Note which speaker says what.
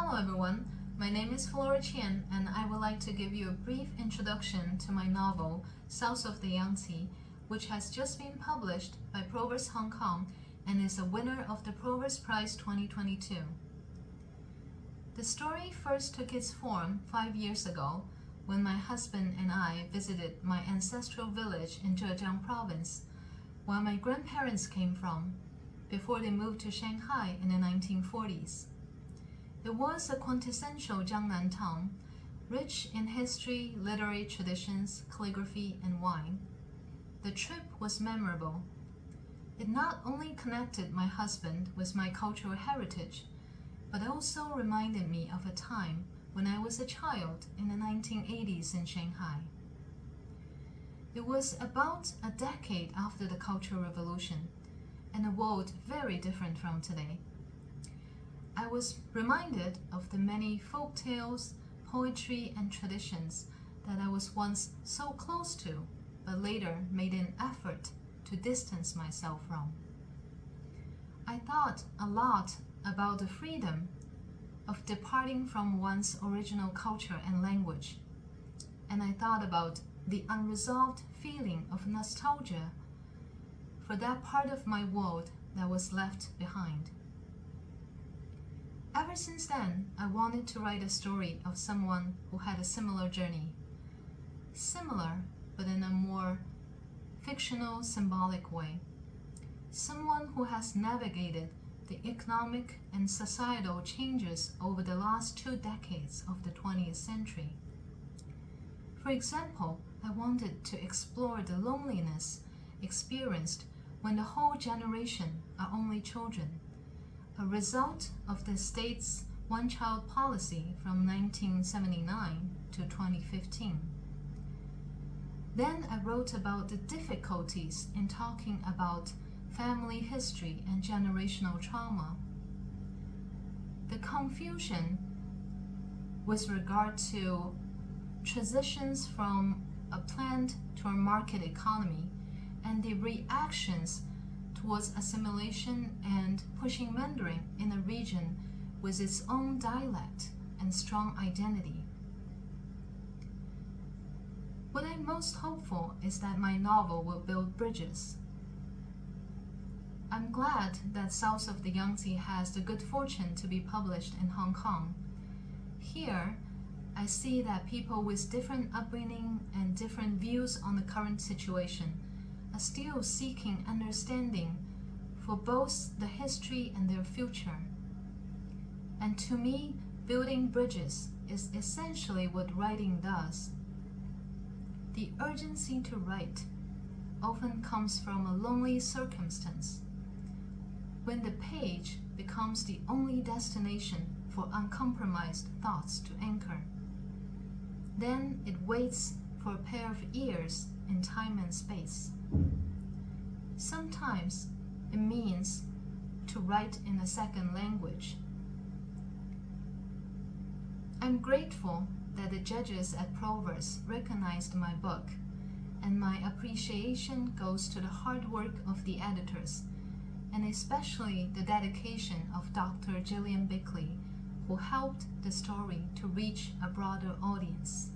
Speaker 1: Hello everyone, my name is Flora Qian and I would like to give you a brief introduction to my novel, South of the Yangtze, which has just been published by Proverse Hong Kong and is a winner of the Proverse Prize 2022. The story first took its form 5 years ago when my husband and I visited my ancestral village in Zhejiang province, where my grandparents came from, before they moved to Shanghai in the 1940s. It was a quintessential Jiangnan town, rich in history, literary traditions, calligraphy, and wine. The trip was memorable. It not only connected my husband with my cultural heritage, but also reminded me of a time when I was a child in the 1980s in Shanghai. It was about a decade after the Cultural Revolution, and a world very different from today. I was reminded of the many folk tales, poetry, and traditions that I was once so close to, but later made an effort to distance myself from. I thought a lot about the freedom of departing from one's original culture and language, and I thought about the unresolved feeling of nostalgia for that part of my world that was left behind. Ever since then, I wanted to write a story of someone who had a similar journey. Similar, but in a more fictional, symbolic way. Someone who has navigated the economic and societal changes over the last 2 decades of the 20th century. For example, I wanted to explore the loneliness experienced when the whole generation are only children, a result of the state's one-child policy from 1979 to 2015. Then I wrote about the difficulties in talking about family history and generational trauma, the confusion with regard to transitions from a planned to a market economy, and the reactions towards assimilation and pushing Mandarin in a region with its own dialect and strong identity. What I'm most hopeful is that my novel will build bridges. I'm glad that South of the Yangtze has the good fortune to be published in Hong Kong. Here, I see that people with different upbringing and different views on the current situation are still seeking understanding for both the history and their future. And to me, building bridges is essentially what writing does. The urgency to write often comes from a lonely circumstance, when the page becomes the only destination for uncompromised thoughts to anchor. Then it waits for a pair of ears in time and space. Sometimes it means to write in a second language. I'm grateful that the judges at Proverse recognized my book, and my appreciation goes to the hard work of the editors, and especially the dedication of Dr. Gillian Bickley, who helped the story to reach a broader audience.